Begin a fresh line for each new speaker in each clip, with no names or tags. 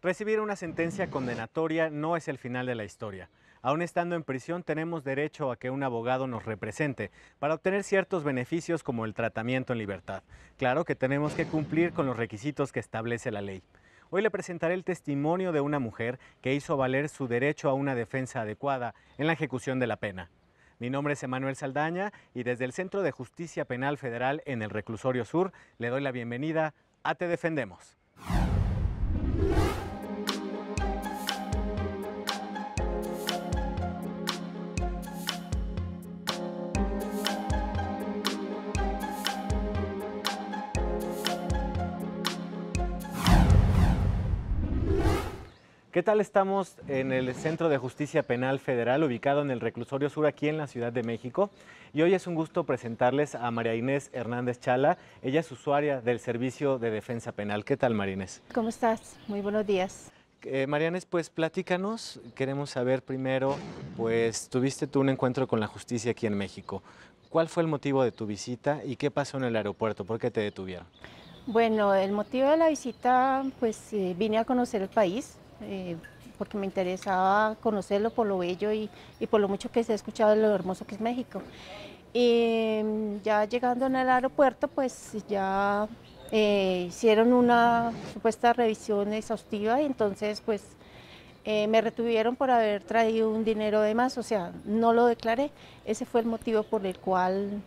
Recibir una sentencia condenatoria no es el final de la historia. Aún estando en prisión, tenemos derecho a que un abogado nos represente para obtener ciertos beneficios como el tratamiento en libertad. Claro que tenemos que cumplir con los requisitos que establece la ley. Hoy le presentaré el testimonio de una mujer que hizo valer su derecho a una defensa adecuada en la ejecución de la pena. Mi nombre es Emanuel Saldaña y desde el Centro de Justicia Penal Federal en el Reclusorio Sur le doy la bienvenida a Te Defendemos. ¿Qué tal? Estamos en el Centro de Justicia Penal Federal, ubicado en el Reclusorio Sur, aquí en la Ciudad de México. Y hoy es un gusto presentarles a María Inés Hernández Chala. Ella es usuaria del Servicio de Defensa Penal. ¿Qué tal, María Inés?
¿Cómo estás? Muy buenos días.
María Inés, pues platícanos. Queremos saber primero, pues tuviste tú un encuentro con la justicia aquí en México. ¿Cuál fue el motivo de tu visita y qué pasó en el aeropuerto? ¿Por qué te detuvieron?
Bueno, el motivo de la visita, pues vine a conocer el país, porque me interesaba conocerlo por lo bello y por lo mucho que se ha escuchado de lo hermoso que es México. Y ya llegando en el aeropuerto, pues ya hicieron una supuesta revisión exhaustiva y entonces pues me retuvieron por haber traído un dinero de más, o sea, no lo declaré. Ese fue el motivo por el cual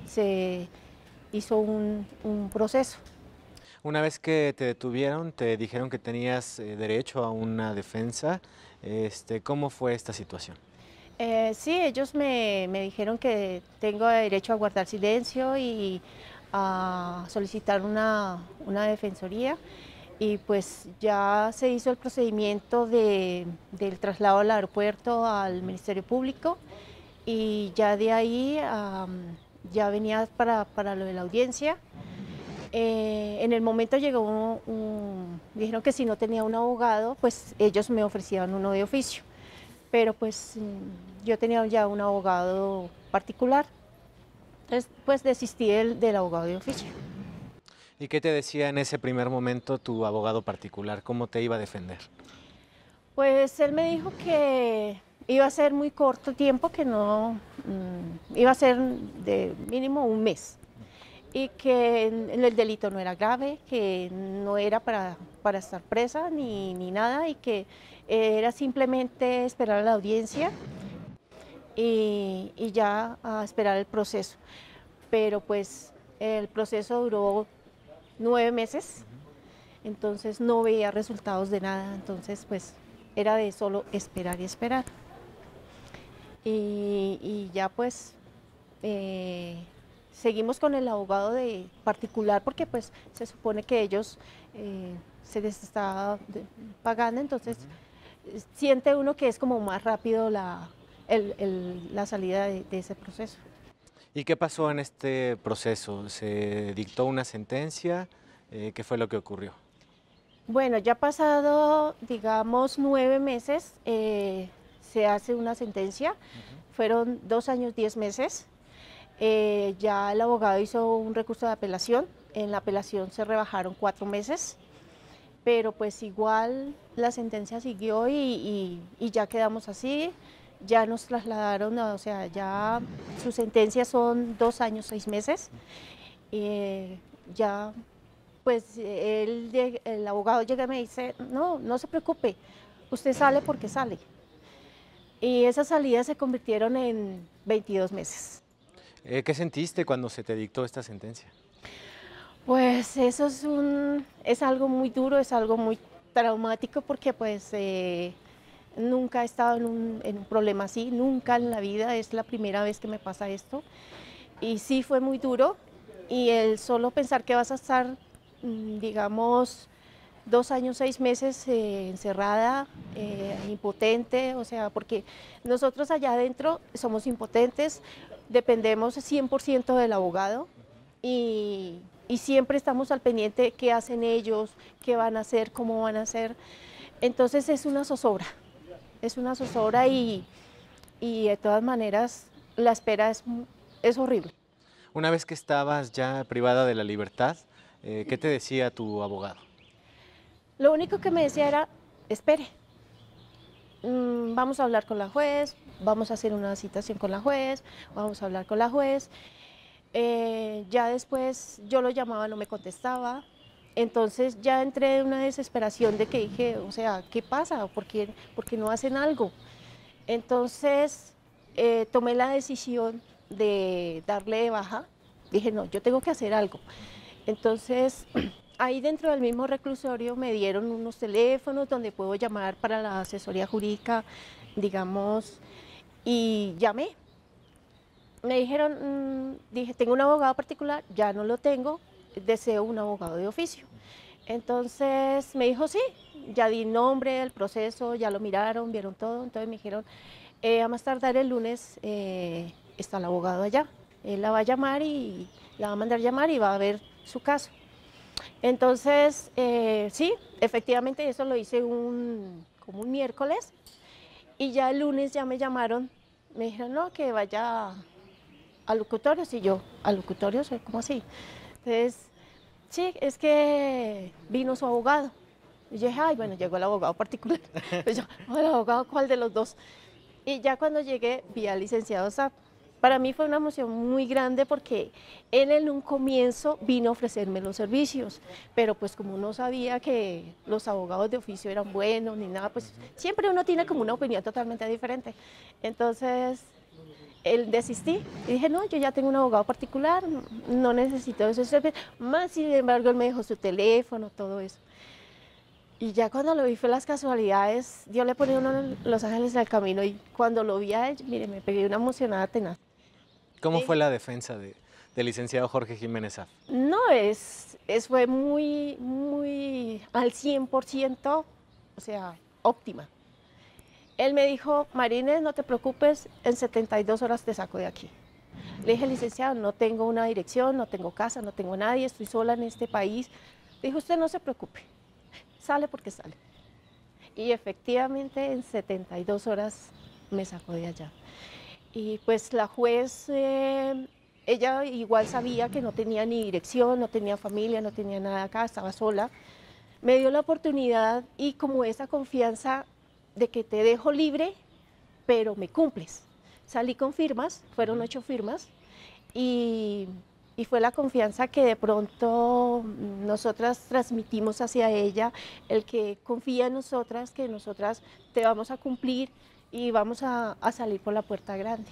se hizo un proceso.
Una vez que te detuvieron, te dijeron que tenías derecho a una defensa. ¿Cómo fue esta situación?
Sí, ellos me dijeron que tengo derecho a guardar silencio y a solicitar una defensoría, y pues ya se hizo el procedimiento del traslado al aeropuerto al Ministerio Público, y ya de ahí ya venía para lo de la audiencia. En el momento llegó dijeron que si no tenía un abogado, pues ellos me ofrecían uno de oficio, pero pues yo tenía ya un abogado particular, entonces pues desistí del abogado de oficio.
¿Y qué te decía en ese primer momento tu abogado particular? ¿Cómo te iba a defender?
Pues él me dijo que iba a ser muy corto tiempo, que no iba a ser de mínimo un mes, y que el delito no era grave, que no era para estar presa ni nada, y que era simplemente esperar a la audiencia y ya a esperar el proceso. Pero pues el proceso duró 9 meses, entonces no veía resultados de nada, entonces pues era de solo esperar y esperar. Y ya pues seguimos con el abogado de particular, porque pues se supone que ellos se les está pagando, entonces siente uno que es como más rápido la salida de ese proceso.
¿Y qué pasó en este proceso? ¿Se dictó una sentencia? ¿Qué fue lo que ocurrió?
Bueno, ya pasado, digamos, 9 meses, se hace una sentencia. Fueron 2 años, 10 meses. Ya el abogado hizo un recurso de apelación. En la apelación se rebajaron 4 meses, pero pues igual la sentencia siguió y ya quedamos así. Ya nos trasladaron, o sea, ya su sentencia son 2 años, 6 meses. Ya pues el abogado llega y me dice, no, no se preocupe, usted sale porque sale. Y esas salidas se convirtieron en 22 meses.
¿Qué sentiste cuando se te dictó esta sentencia?
Pues eso es algo muy duro, es algo muy traumático, porque pues nunca he estado en un problema así, nunca en la vida, es la primera vez que me pasa esto. Y sí fue muy duro, y el solo pensar que vas a estar, digamos, 2 años, 6 meses encerrada, impotente, o sea, porque nosotros allá adentro somos impotentes, dependemos 100% del abogado, y siempre estamos al pendiente qué hacen ellos, qué van a hacer, cómo van a hacer. Entonces es una zozobra, y de todas maneras la espera es horrible.
Una vez que estabas ya privada de la libertad, ¿qué te decía tu abogado?
Lo único que me decía era, espere, vamos a hablar con la juez, vamos a hacer una citación con la juez, vamos a hablar con la juez. Ya después yo lo llamaba, no me contestaba. Entonces ya entré en una desesperación de que dije, o sea, ¿qué pasa? ¿Por qué no hacen algo? Entonces tomé la decisión de darle de baja. Dije, no, yo tengo que hacer algo. Entonces, ahí dentro del mismo reclusorio me dieron unos teléfonos donde puedo llamar para la asesoría jurídica, digamos, y llamé. Me dijeron, dije, tengo un abogado particular, ya no lo tengo, deseo un abogado de oficio. Entonces me dijo, sí, ya di nombre, el proceso, ya lo miraron, vieron todo, entonces me dijeron, a más tardar el lunes está el abogado allá, él la va a llamar y la va a mandar llamar y va a ver su caso. Entonces, sí, efectivamente eso lo hice como un miércoles y ya el lunes ya me llamaron, me dijeron, no, que vaya a locutorios y yo, ¿a locutorios? ¿Cómo así? Entonces, sí, es que vino su abogado. Y yo dije, ay, bueno, llegó el abogado particular. Pues yo, "Oh, ¿el abogado cuál de los dos?". Y ya cuando llegué, vi al licenciado Sapp. Para mí fue una emoción muy grande porque él en un comienzo vino a ofrecerme los servicios, pero pues como no sabía que los abogados de oficio eran buenos ni nada, pues siempre uno tiene como una opinión totalmente diferente. Entonces, él desistí y dije, no, yo ya tengo un abogado particular, no necesito ese servicio. Más sin embargo, él me dejó su teléfono, todo eso. Y ya cuando lo vi fue las casualidades, Dios le ponía uno los ángeles al camino y cuando lo vi a él, mire, me pegué una emocionada tenaz.
¿Cómo fue la defensa del licenciado Jorge Jiménez Af?
No, fue muy al 100%, o sea, óptima. Él me dijo, Marines, no te preocupes, en 72 horas te saco de aquí. Le dije, licenciado, no tengo una dirección, no tengo casa, no tengo nadie, estoy sola en este país. Dijo, usted no se preocupe, sale porque sale. Y efectivamente en 72 horas me sacó de allá. Y pues la juez, ella igual sabía que no tenía ni dirección, no tenía familia, no tenía nada acá, estaba sola. Me dio la oportunidad y como esa confianza de que te dejo libre, pero me cumples. Salí con firmas, fueron 8 firmas, y, y fue la confianza que de pronto nosotras transmitimos hacia ella, el que confía en nosotras, que nosotras te vamos a cumplir y vamos a salir por la puerta grande.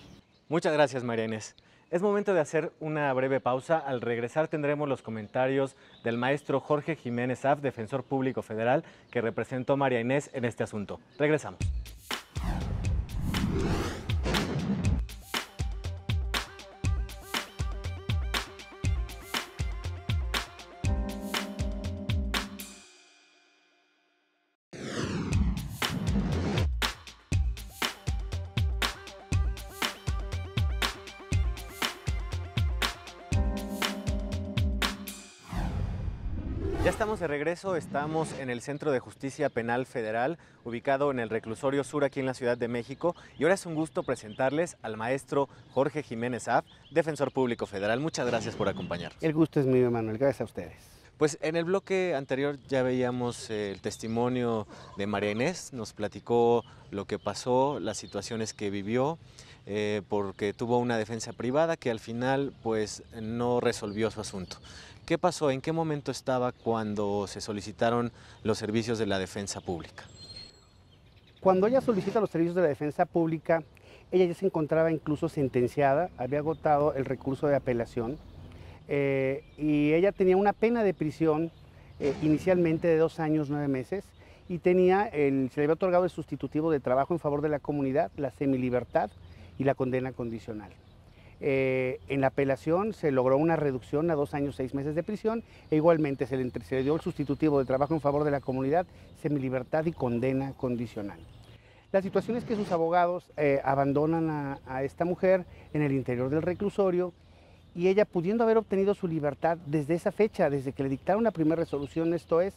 Muchas gracias, María Inés. Es momento de hacer una breve pausa. Al regresar tendremos los comentarios del maestro Jorge Jiménez Af, defensor público federal, que representó a María Inés en este asunto. Regresamos. Ya estamos de regreso, estamos en el Centro de Justicia Penal Federal, ubicado en el Reclusorio Sur aquí en la Ciudad de México, y ahora es un gusto presentarles al maestro Jorge Jiménez Af, defensor público federal. Muchas gracias por acompañarnos.
El gusto es mío, Manuel, gracias a ustedes.
Pues en el bloque anterior ya veíamos el testimonio de María Inés, nos platicó lo que pasó, las situaciones que vivió, porque tuvo una defensa privada que al final pues no resolvió su asunto. ¿Qué pasó? ¿En qué momento estaba cuando se solicitaron los servicios de la defensa pública?
Cuando ella solicita los servicios de la defensa pública, ella ya se encontraba incluso sentenciada, había agotado el recurso de apelación y ella tenía una pena de prisión inicialmente de 2 años, 9 meses y se le había otorgado el sustitutivo de trabajo en favor de la comunidad, la semilibertad y la condena condicional. En la apelación se logró una reducción a 2 años, 6 meses de prisión e igualmente se le dio el sustitutivo de trabajo en favor de la comunidad, semilibertad y condena condicional. La situación es que sus abogados abandonan a esta mujer en el interior del reclusorio y ella, pudiendo haber obtenido su libertad desde esa fecha, desde que le dictaron la primera resolución, esto es,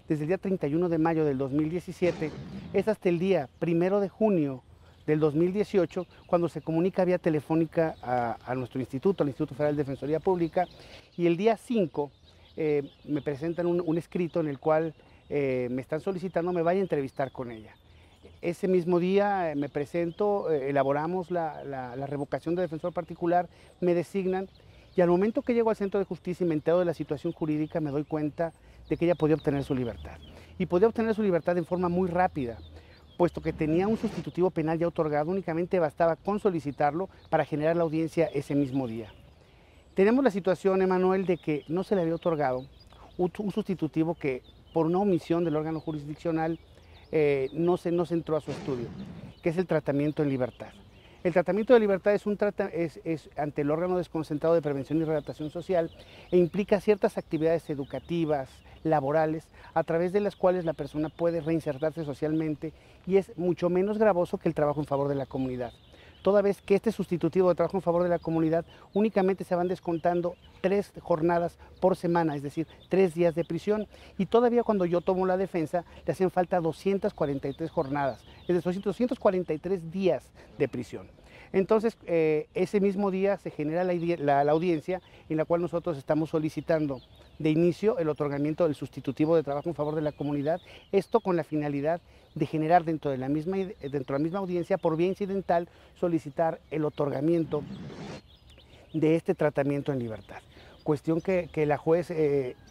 desde el día 31 de mayo del 2017, es hasta el día 1 de junio del 2018, cuando se comunica vía telefónica a nuestro instituto, al Instituto Federal de Defensoría Pública, y el día 5 me presentan un escrito en el cual me están solicitando me vaya a entrevistar con ella. Ese mismo día me presento, elaboramos la revocación de defensor particular, me designan y al momento que llego al centro de justicia y me entero de la situación jurídica me doy cuenta de que ella podía obtener su libertad. Y podía obtener su libertad en forma muy rápida, puesto que tenía un sustitutivo penal ya otorgado, únicamente bastaba con solicitarlo para generar la audiencia ese mismo día. Tenemos la situación, Emanuel, de que no se le había otorgado un sustitutivo que por una omisión del órgano jurisdiccional no se entró a su estudio, que es el tratamiento en libertad. El tratamiento de libertad es ante el órgano desconcentrado de prevención y redactación social e implica ciertas actividades educativas, laborales, a través de las cuales la persona puede reinsertarse socialmente y es mucho menos gravoso que el trabajo en favor de la comunidad. Toda vez que este sustitutivo de trabajo en favor de la comunidad únicamente se van descontando 3 jornadas por semana, es decir, 3 días de prisión, y todavía cuando yo tomo la defensa le hacen falta 243 jornadas, es decir, 243 días de prisión. Entonces, ese mismo día se genera la audiencia en la cual nosotros estamos solicitando de inicio el otorgamiento del sustitutivo de trabajo en favor de la comunidad, esto con la finalidad de generar dentro de la misma audiencia, por vía incidental, solicitar el otorgamiento de este tratamiento en libertad. Cuestión que la juez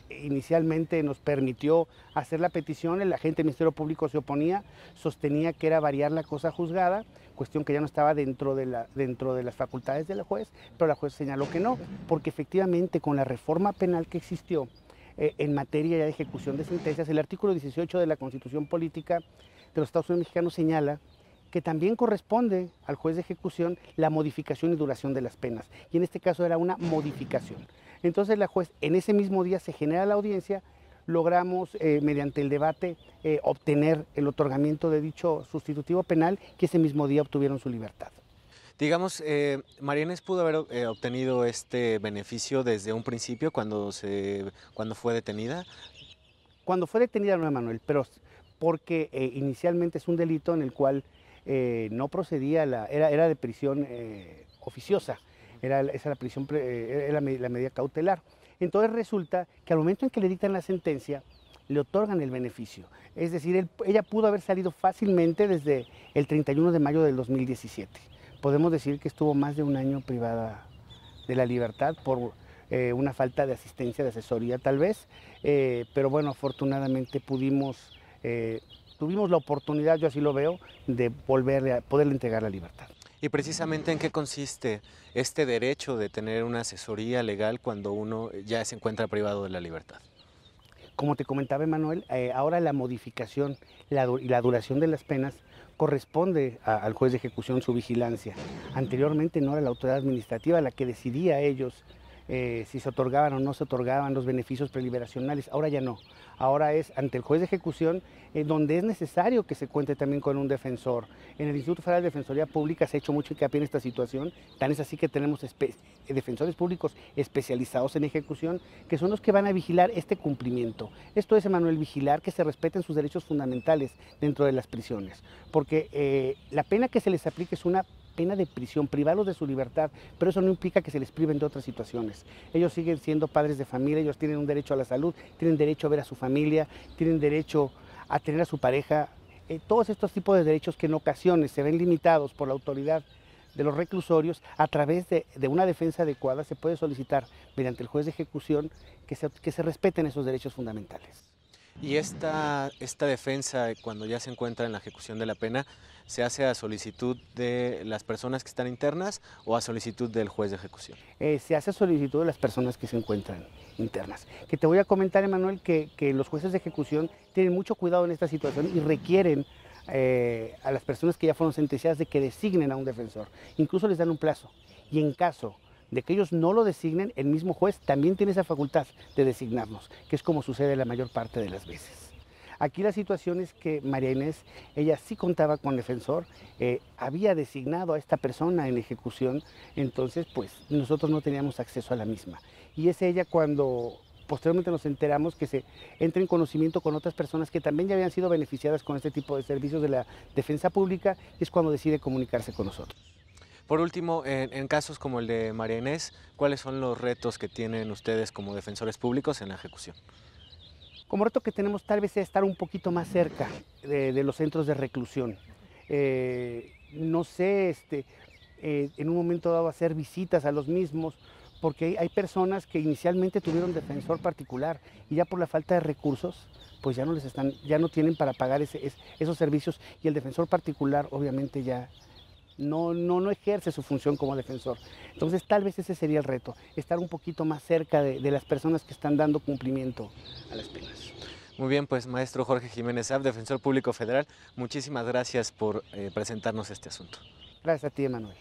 inicialmente nos permitió hacer la petición, el agente del Ministerio Público se oponía, sostenía que era variar la cosa juzgada, cuestión que ya no estaba dentro de las facultades de la juez, pero la juez señaló que no, porque efectivamente con la reforma penal que existió en materia de ejecución de sentencias, el artículo 18 de la Constitución Política de los Estados Unidos Mexicanos señala que también corresponde al juez de ejecución la modificación y duración de las penas, y en este caso era una modificación. Entonces la juez, en ese mismo día se genera la audiencia, logramos mediante el debate obtener el otorgamiento de dicho sustitutivo penal, que ese mismo día obtuvieron su libertad.
Digamos, María Inés pudo haber obtenido este beneficio desde un principio cuando fue detenida.
Cuando fue detenida no, Manuel, pero porque inicialmente es un delito en el cual no procedía, era de prisión oficiosa, era la medida cautelar. Entonces resulta que al momento en que le dictan la sentencia, le otorgan el beneficio. Es decir, ella pudo haber salido fácilmente desde el 31 de mayo del 2017. Podemos decir que estuvo más de un año privada de la libertad por una falta de asistencia, de asesoría tal vez, pero bueno, afortunadamente tuvimos la oportunidad, yo así lo veo, de poderle entregar la libertad.
Y precisamente en qué consiste este derecho de tener una asesoría legal cuando uno ya se encuentra privado de la libertad.
Como te comentaba, Emanuel, ahora la modificación y la duración de las penas corresponde al juez de ejecución su vigilancia. Anteriormente no era la autoridad administrativa la que decidía a ellos si se otorgaban o no se otorgaban los beneficios preliberacionales, ahora ya no. Ahora es ante el juez de ejecución donde es necesario que se cuente también con un defensor. En el Instituto Federal de Defensoría Pública se ha hecho mucho hincapié en esta situación, tan es así que tenemos defensores públicos especializados en ejecución, que son los que van a vigilar este cumplimiento. Esto es, Emanuel, vigilar que se respeten sus derechos fundamentales dentro de las prisiones, porque la pena que se les aplique es una pena de prisión, privarlos de su libertad, pero eso no implica que se les priven de otras situaciones. Ellos siguen siendo padres de familia, ellos tienen un derecho a la salud, tienen derecho a ver a su familia, tienen derecho a tener a su pareja, todos estos tipos de derechos que en ocasiones se ven limitados por la autoridad de los reclusorios, a través de una defensa adecuada se puede solicitar mediante el juez de ejecución que se respeten esos derechos fundamentales.
Y esta defensa, cuando ya se encuentra en la ejecución de la pena, ¿se hace a solicitud de las personas que están internas o a solicitud del juez de ejecución?
Se hace a solicitud de las personas que se encuentran internas. Que te voy a comentar, Emanuel, que los jueces de ejecución tienen mucho cuidado en esta situación y requieren a las personas que ya fueron sentenciadas de que designen a un defensor. Incluso les dan un plazo. Y en caso de que ellos no lo designen, el mismo juez también tiene esa facultad de designarnos, que es como sucede la mayor parte de las veces. Aquí la situación es que María Inés, ella sí contaba con defensor, había designado a esta persona en ejecución, entonces pues nosotros no teníamos acceso a la misma. Y es ella cuando posteriormente nos enteramos que se entra en conocimiento con otras personas que también ya habían sido beneficiadas con este tipo de servicios de la defensa pública, y es cuando decide comunicarse con nosotros.
Por último, en casos como el de María Inés, ¿cuáles son los retos que tienen ustedes como defensores públicos en la ejecución?
Como reto que tenemos tal vez es estar un poquito más cerca de los centros de reclusión. No sé, en un momento dado hacer visitas a los mismos, porque hay personas que inicialmente tuvieron defensor particular y ya por la falta de recursos, pues ya no tienen para pagar esos servicios, y el defensor particular obviamente ya no ejerce su función como defensor. Entonces tal vez ese sería el reto, estar un poquito más cerca de las personas que están dando cumplimiento a las penas.
Muy bien, pues maestro Jorge Jiménez Aff, defensor público federal, muchísimas gracias por presentarnos este asunto.
Gracias a ti, Emanuel.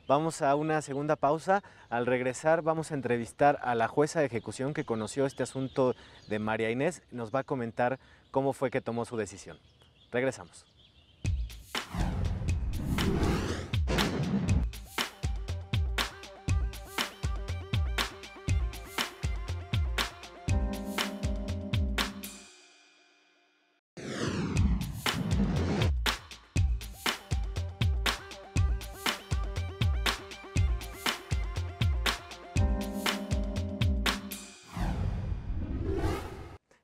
Vamos a una segunda pausa. Al regresar vamos a entrevistar a la jueza de ejecución que conoció este asunto de María Inés. Nos va a comentar cómo fue que tomó su decisión. Regresamos.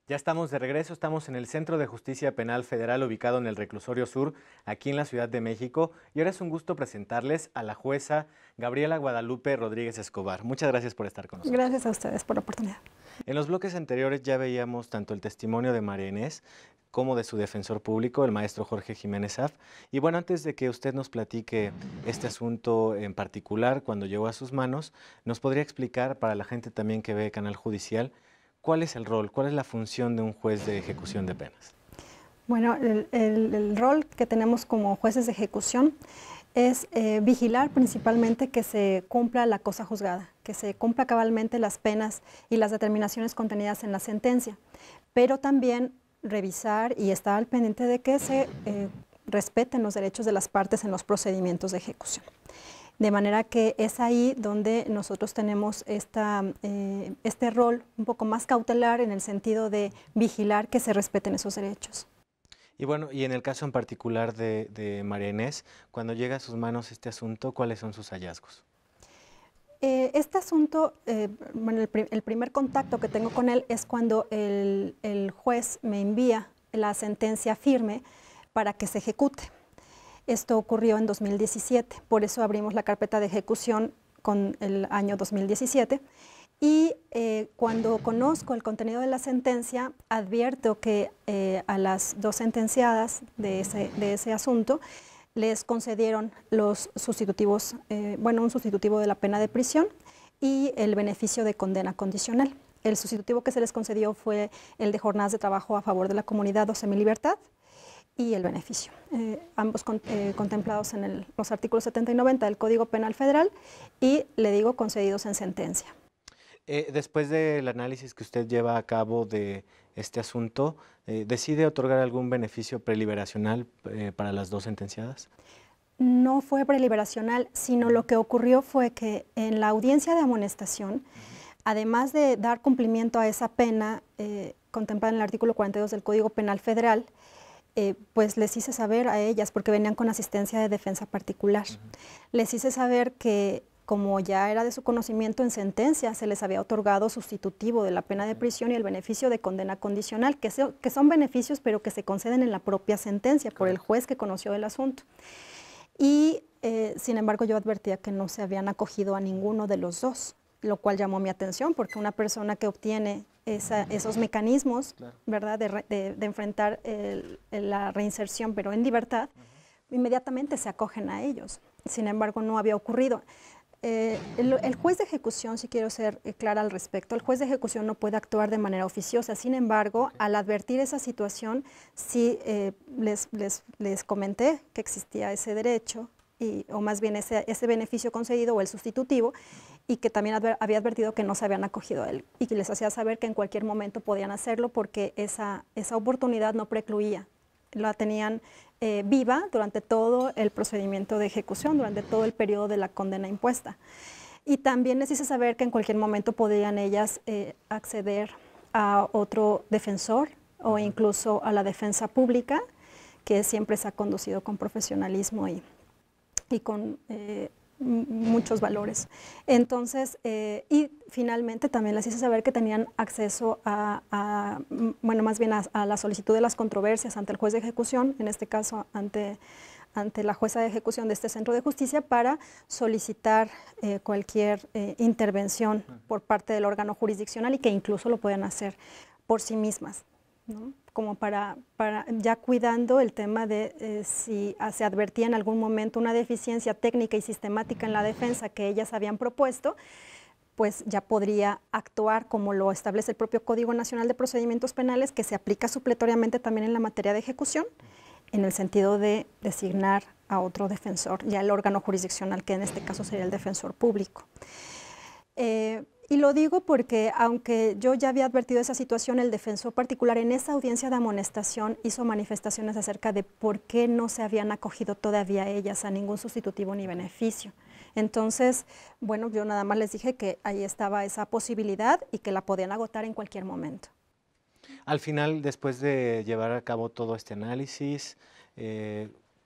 Ya estamos de regreso, estamos en el Centro de Justicia Penal Federal ubicado en el Reclusorio Sur, aquí en la Ciudad de México, y ahora es un gusto presentarles a la jueza Gabriela Guadalupe Rodríguez Escobar. Muchas gracias por estar con nosotros.
Gracias a ustedes por la oportunidad.
En los bloques anteriores ya veíamos tanto el testimonio de María Inés como de su defensor público, el maestro Jorge Jiménez Aff. Y bueno, antes de que usted nos platique este asunto en particular, cuando llegó a sus manos, ¿nos podría explicar, para la gente también que ve Canal Judicial, cuál es el rol, cuál es la función de un juez de ejecución de penas?
Bueno, el rol que tenemos como jueces de ejecución es vigilar principalmente que se cumpla la cosa juzgada, que se cumpla cabalmente las penas y las determinaciones contenidas en la sentencia, pero también revisar y estar al pendiente de que se respeten los derechos de las partes en los procedimientos de ejecución. De manera que es ahí donde nosotros tenemos este rol un poco más cautelar en el sentido de vigilar que se respeten esos derechos.
Y bueno, y en el caso en particular de María Inés, cuando llega a sus manos este asunto, ¿cuáles son sus hallazgos?
Este asunto, bueno, el primer contacto que tengo con él es cuando el juez me envía la sentencia firme para que se ejecute. Esto ocurrió en 2017, por eso abrimos la carpeta de ejecución con el año 2017. Y cuando conozco el contenido de la sentencia, advierto que a las dos sentenciadas de ese asunto les concedieron los sustitutivos, un sustitutivo de la pena de prisión y el beneficio de condena condicional. El sustitutivo que se les concedió fue el de jornadas de trabajo a favor de la comunidad o semilibertad, y el beneficio, ambos contemplados en los artículos 70 y 90 del Código Penal Federal y, le digo, concedidos en sentencia.
Después del análisis que usted lleva a cabo de este asunto, ¿decide otorgar algún beneficio preliberacional para las dos sentenciadas?
No fue preliberacional, sino lo que ocurrió fue que en la audiencia de amonestación, además de dar cumplimiento a esa pena contemplada en el artículo 42 del Código Penal Federal, pues les hice saber a ellas, porque venían con asistencia de defensa particular, les hice saber que como ya era de su conocimiento en sentencia, se les había otorgado sustitutivo de la pena de prisión y el beneficio de condena condicional, que son beneficios pero que se conceden en la propia sentencia por el juez que conoció el asunto. Y sin embargo yo advertía que no se habían acogido a ninguno de los dos, lo cual llamó mi atención, porque una persona que obtiene esos mecanismos, claro, ¿verdad?, de enfrentar la reinserción, pero en libertad, inmediatamente se acogen a ellos. Sin embargo, no había ocurrido. El juez de ejecución, si quiero ser clara al respecto, el juez de ejecución no puede actuar de manera oficiosa. Sin embargo, al advertir esa situación, sí les comenté que existía ese derecho, o más bien ese beneficio concedido o el sustitutivo, y que también había advertido que no se habían acogido a él y que les hacía saber que en cualquier momento podían hacerlo porque esa oportunidad no precluía, la tenían viva durante todo el procedimiento de ejecución, durante todo el periodo de la condena impuesta. Y también les hice saber que en cualquier momento podían ellas acceder a otro defensor o incluso a la defensa pública, que siempre se ha conducido con profesionalismo y con muchos valores. Entonces, y finalmente también les hice saber que tenían acceso bueno, más bien a la solicitud de las controversias ante el juez de ejecución, en este caso ante la jueza de ejecución de este centro de justicia, para solicitar cualquier intervención por parte del órgano jurisdiccional, y que incluso lo pueden hacer por sí mismas, ¿no? Como para ya cuidando el tema de si se advertía en algún momento una deficiencia técnica y sistemática en la defensa que ellas habían propuesto, pues ya podría actuar como lo establece el propio Código Nacional de Procedimientos Penales, que se aplica supletoriamente también en la materia de ejecución, en el sentido de designar a otro defensor, ya el órgano jurisdiccional, que en este caso sería el defensor público. Y lo digo porque, aunque yo ya había advertido esa situación, el defensor particular en esa audiencia de amonestación hizo manifestaciones acerca de por qué no se habían acogido todavía ellas a ningún sustitutivo ni beneficio. Entonces, bueno, yo nada más les dije que ahí estaba esa posibilidad y que la podían agotar en cualquier momento.
Al final, después de llevar a cabo todo este análisis,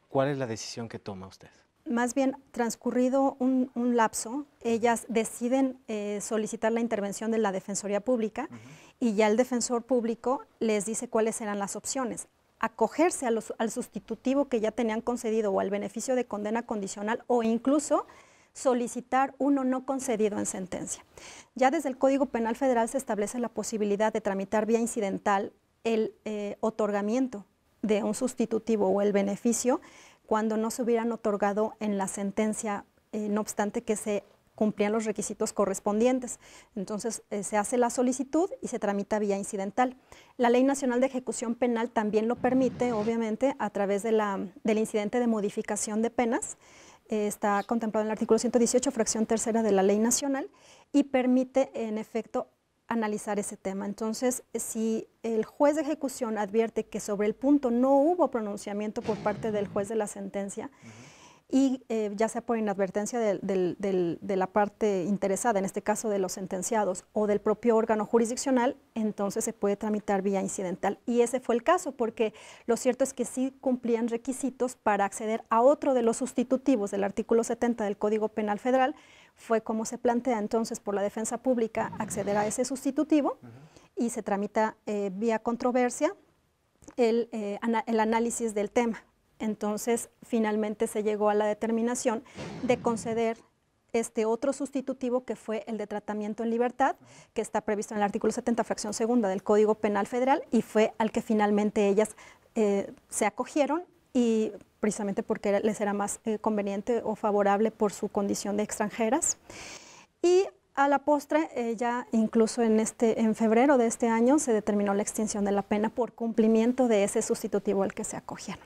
¿cuál es la decisión que toma usted?
Más bien, transcurrido un lapso, ellas deciden solicitar la intervención de la Defensoría Pública, y ya el defensor público les dice cuáles eran las opciones: acogerse al sustitutivo que ya tenían concedido o al beneficio de condena condicional, o incluso solicitar uno no concedido en sentencia. Ya desde el Código Penal Federal se establece la posibilidad de tramitar vía incidental el otorgamiento de un sustitutivo o el beneficio cuando no se hubieran otorgado en la sentencia, no obstante que se cumplían los requisitos correspondientes. Entonces se hace la solicitud y se tramita vía incidental. La Ley Nacional de Ejecución Penal también lo permite, obviamente, a través del incidente de modificación de penas. Está contemplado en el artículo 118, fracción tercera de la Ley Nacional, y permite, en efecto, analizar ese tema. Entonces, si el juez de ejecución advierte que sobre el punto no hubo pronunciamiento por parte del juez de la sentencia, y ya sea por inadvertencia de la parte interesada, en este caso de los sentenciados, o del propio órgano jurisdiccional, entonces se puede tramitar vía incidental. Y ese fue el caso, porque lo cierto es que sí cumplían requisitos para acceder a otro de los sustitutivos del artículo 70 del Código Penal Federal. Fue como se plantea entonces por la defensa pública acceder a ese sustitutivo, y se tramita vía controversia el análisis del tema. Entonces, finalmente se llegó a la determinación de conceder este otro sustitutivo, que fue el de tratamiento en libertad, que está previsto en el artículo 70, fracción segunda del Código Penal Federal, y fue al que finalmente ellas se acogieron, y precisamente porque les era más conveniente o favorable por su condición de extranjeras. Y a la postre, ya incluso en febrero de este año, se determinó la extinción de la pena por cumplimiento de ese sustitutivo al que se acogieron.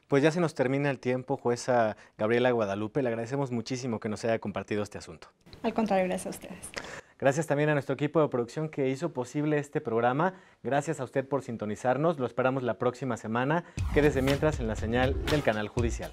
Pues ya se nos termina el tiempo, jueza Gabriela Guadalupe. Le agradecemos muchísimo que nos haya compartido este asunto.
Al contrario, gracias a ustedes.
Gracias también a nuestro equipo de producción que hizo posible este programa. Gracias a usted por sintonizarnos. Lo esperamos la próxima semana. Quédese mientras en la señal del canal judicial.